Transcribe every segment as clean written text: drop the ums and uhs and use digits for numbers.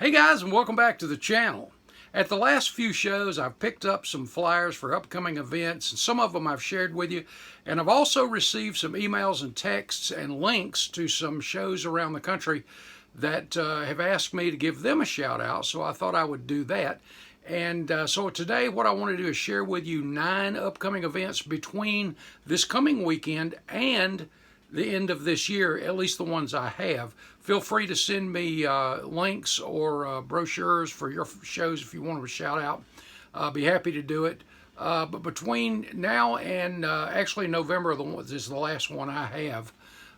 Hey guys, and welcome back to the channel. At the last few shows, I've picked up some flyers for upcoming events, and some of them I've shared with you. And I've also received some emails and texts and links to some shows around the country that have asked me to give them a shout out, so I thought I would do that. And so today what I want to do is share with you 9 upcoming events between this coming weekend and the end of this year, at least the ones I have. Feel free to send me links or brochures for your shows if you want to shout out. I'll be happy to do it. But between now and actually November is the last one I have.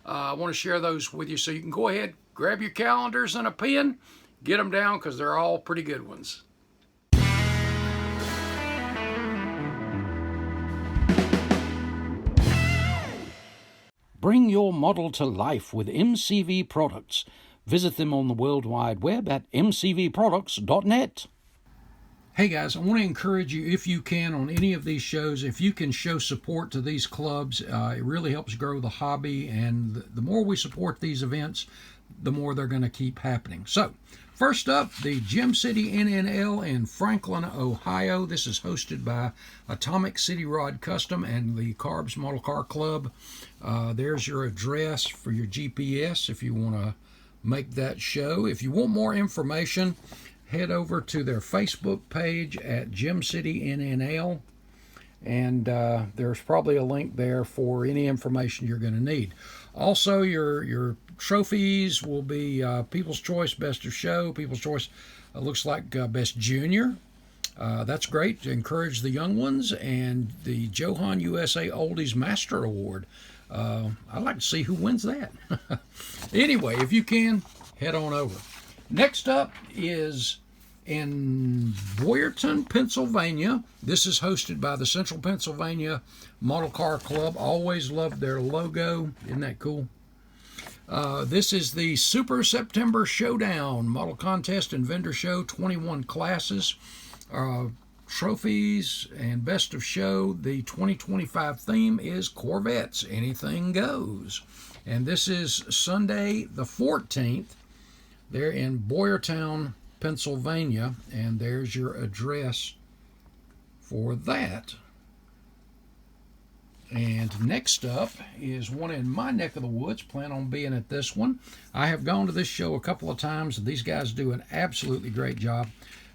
I want to share those with you, so you can go ahead, grab your calendars and a pen, get them down because they're all pretty good ones. Bring your model to life with MCV products. Visit them on the World Wide Web at mcvproducts.net. Hey guys, I want to encourage you, if you can, on any of these shows, if you can show support to these clubs, it really helps grow the hobby, and the more we support these events, the more they're going to keep happening. So, first up, the City NNL in Franklin, Ohio. This is hosted by Atomic City Rod Custom and the Carbs Model Car Club. There's your address for your GPS if you want to make that show. If you want more information, head over to their Facebook page at City NNL, and there's probably a link there for any information you're going to need. Also, your trophies will be People's Choice Best of Show. People's Choice looks like Best Junior. That's great to encourage the young ones. And the Johan USA Oldies Master Award. I'd like to see who wins that. Anyway, if you can, head on over. Next up is in Boyerton, Pennsylvania. This is hosted by the Central Pennsylvania Model Car Club. Always loved their logo. Isn't that cool? This is the Super September Showdown Model Contest and Vendor Show, 21 classes. Trophies and Best of Show. The 2025 theme is Corvettes. Anything goes. And this is Sunday the 14th. They're in Boyertown, Pennsylvania, and there's your address for that. And next up is one in my neck of the woods. Plan on being at this one. I have gone to this show a couple of times, and these guys do an absolutely great job.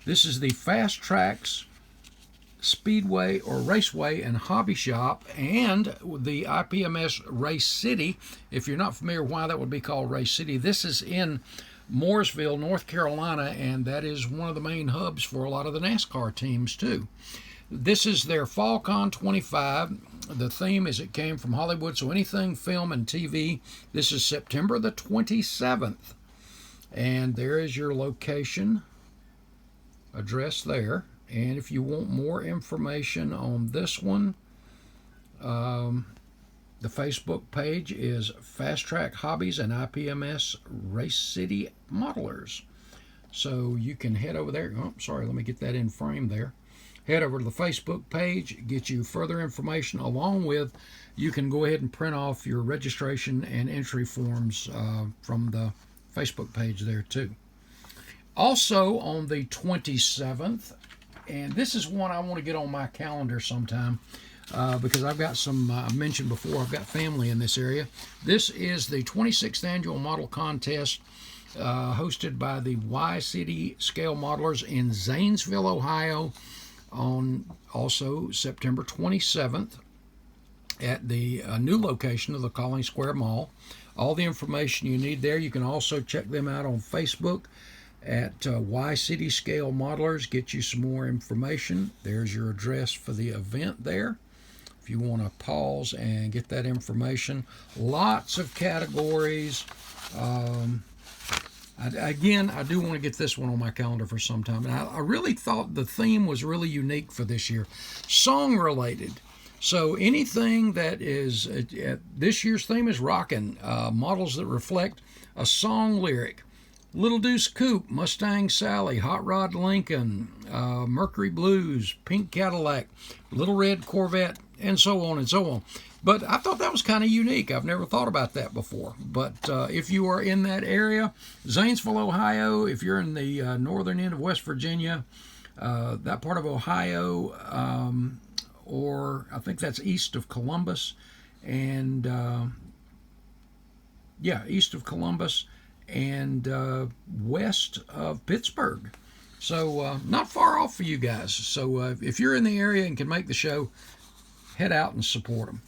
This is the Fast Tracks Speedway or Raceway and Hobby Shop, and the IPMS Race City. If you're not familiar why that would be called Race City, this is in Mooresville, North Carolina, and that is one of the main hubs for a lot of the NASCAR teams too. This is their FallCon 25. The theme is it came from Hollywood, so anything film and TV. This is September the 27th. And there is your location address there. And if you want more information on this one, the Facebook page is Fast Track Hobbies and IPMS Race City Modelers. So you can head over there. Oh, sorry, let me get that in frame there. Head over to the Facebook page, get you further information, along with you can go ahead and print off your registration and entry forms from the Facebook page there too. Also on the 27th, and this is one I want to get on my calendar sometime because I've got some, I mentioned before, I've got family in this area. This is the 26th Annual Model Contest hosted by the Y-City Scale Modelers in Zanesville, Ohio, on also September 27th at the new location of the Colony Square Mall. All the information you need there. You can also check them out on Facebook at Y-City Scale Modelers. Get you some more information. There's your address for the event there if you want to pause and get that information. Lots of categories. Again, I do want to get this one on my calendar for some time. And I really thought the theme was really unique for this year. Song related. So anything that is, this year's theme is rockin'. Models that reflect a song lyric. Little Deuce Coupe, Mustang Sally, Hot Rod Lincoln, Mercury Blues, Pink Cadillac, Little Red Corvette, and so on and so on. But I thought that was kind of unique. I've never thought about that before. But if you are in that area, Zanesville, Ohio, if you're in the northern end of West Virginia, that part of Ohio, or I think that's east of Columbus, and east of Columbus and west of Pittsburgh. So not far off for you guys. So if you're in the area and can make the show, head out and support them.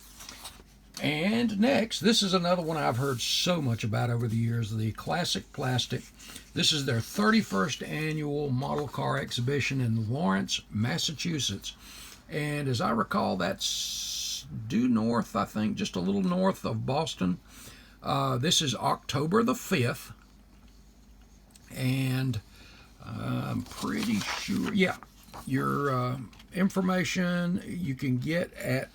And next, this is another one I've heard so much about over the years, the Classic Plastic. This is their 31st annual model car exhibition in Lawrence, Massachusetts. And as I recall, that's due north, I think, just a little north of Boston. This is October the 5th. And I'm pretty sure, your information you can get at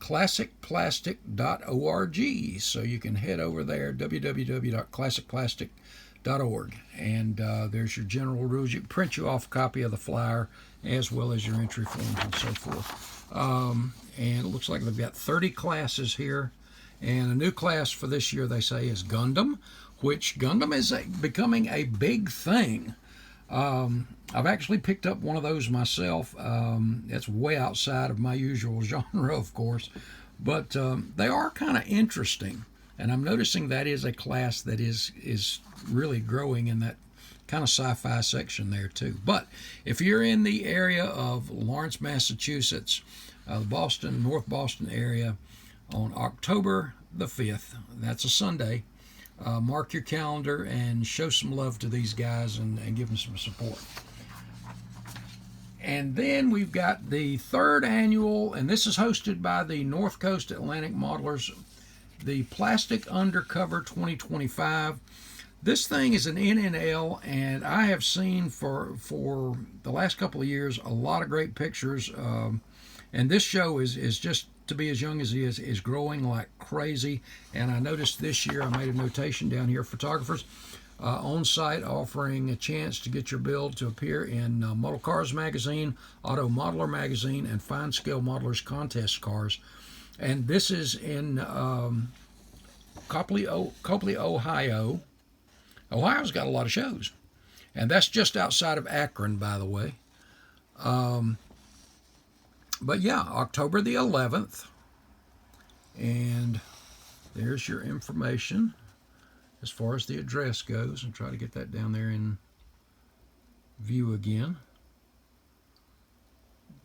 classicplastic.org. So you can head over there, www.classicplastic.org, and there's your general rules. You can print you off a copy of the flyer as well as your entry forms and so forth. And it looks like they've got 30 classes here, and a new class for this year, they say, is Gundam, which Gundam is becoming a big thing. I've actually picked up one of those myself. It's way outside of my usual genre, of course, but they are kind of interesting. And I'm noticing that is a class that is really growing in that kind of sci-fi section there too. But if you're in the area of Lawrence, Massachusetts, Boston, North Boston area, on October the 5th, that's a Sunday, mark your calendar and show some love to these guys and give them some support. And then we've got the third annual, and this is hosted by the North Coast Atlantic Modelers, the Plastic Undercover 2025. This thing is an NNL, and I have seen for the last couple of years a lot of great pictures. And this show is just, to be as young as he is growing like crazy. And I noticed this year, I made a notation down here, photographers on site offering a chance to get your build to appear in Model Cars Magazine, Auto Modeler Magazine, and Fine Scale Modelers Contest Cars. And this is in Copley, Ohio. Ohio's got a lot of shows. And that's just outside of Akron, by the way. But yeah, October the 11th. And there's your information as far as the address goes. And try to get that down there in view again.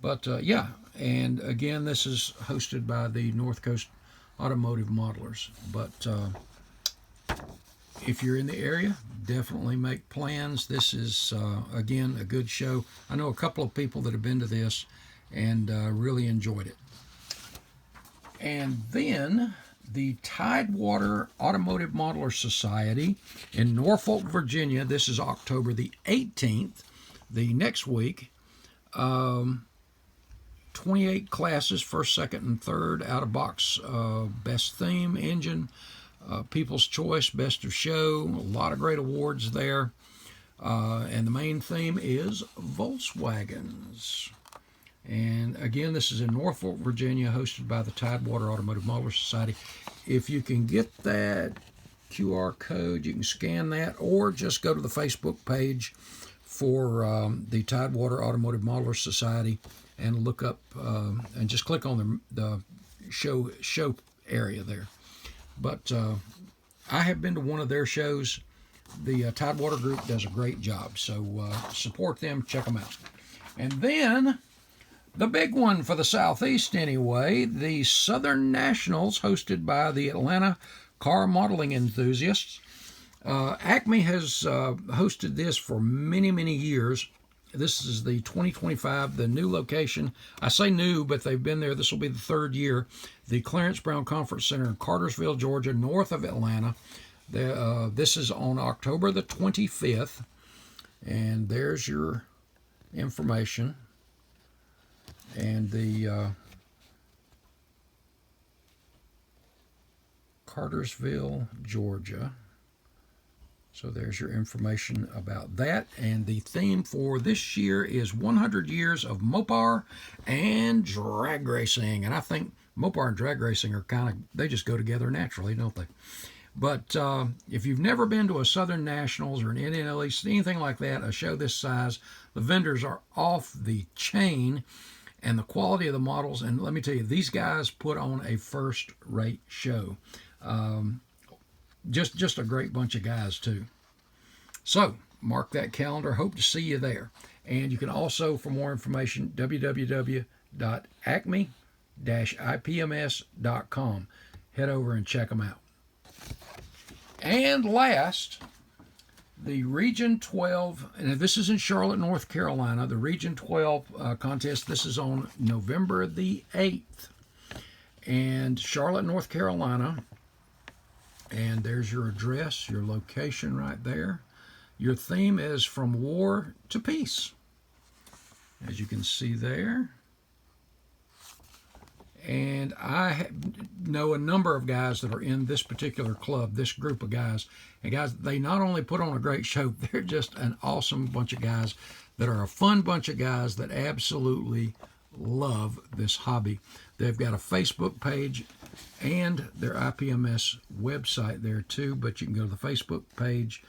But yeah, and again, this is hosted by the North Coast Automotive Modelers. But if you're in the area, definitely make plans. This is, again, a good show. I know a couple of people that have been to this and really enjoyed it. And then the Tidewater Automotive Modeler Society in Norfolk, Virginia. This is October the 18th, the next week. 28 classes, first, second, and third, out-of-box best theme, engine, People's Choice, best of show, a lot of great awards there. And the main theme is Volkswagens. And again, this is in Norfolk, Virginia, hosted by the Tidewater Automotive Modeler Society. If you can get that QR code, you can scan that, or just go to the Facebook page for the Tidewater Automotive Modeler Society and look up and just click on the show area there. But I have been to one of their shows. The Tidewater Group does a great job, so support them, check them out. And then the big one for the Southeast anyway, the Southern Nationals, hosted by the Atlanta Car Modeling Enthusiasts. Acme has hosted this for many, many years. This is the 2025, the new location. I say new, but they've been there. This will be the third year. The Clarence Brown Conference Center in Cartersville, Georgia, north of Atlanta. This is on October the 25th. And there's your information. And the Cartersville, Georgia. So there's your information about that. And the theme for this year is 100 Years of Mopar and Drag Racing. And I think Mopar and drag racing are they just go together naturally, don't they? But if you've never been to a Southern Nationals or an NNL East, anything like that, a show this size, the vendors are off the chain, and the quality of the models. And let me tell you, these guys put on a first-rate show. Just a great bunch of guys too. So mark that calendar. Hope to see you there. And you can also, for more information, www.acme-ipms.com. Head over and check them out. And last, the Region 12, and this is in Charlotte, North Carolina, the Region 12 contest. This is on November the 8th. And Charlotte, North Carolina. And there's your address, your location right there. Your theme is From War to Peace, as you can see there. And I know a number of guys that are in this particular club, this group of guys. And guys, they not only put on a great show, they're just an awesome bunch of guys that are a fun bunch of guys that absolutely love this hobby. They've got a Facebook page and their IPMS website there too, but you can go to the Facebook page,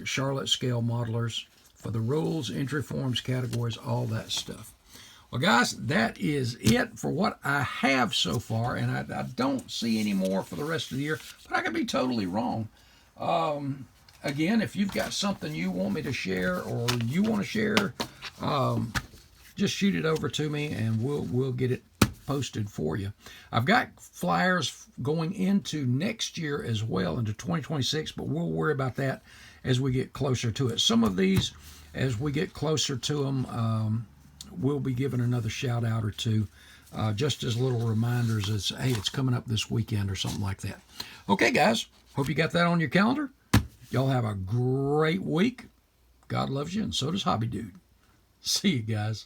Charlotte Scale Modelers, for the rules, entry forms, categories, all that stuff. Well, guys, that is it for what I have so far, and I don't see any more for the rest of the year, but I could be totally wrong. Again, if you've got something you want me to share or you want to share, just shoot it over to me, and we'll get it posted for you. I've got flyers going into next year as well, into 2026, but we'll worry about that as we get closer to it. Some of these, as we get closer to them, we'll be giving another shout out or two, just as little reminders as, hey, it's coming up this weekend or something like that. Okay, guys, hope you got that on your calendar. Y'all have a great week. God loves you, and so does Hobby Dude. See you guys.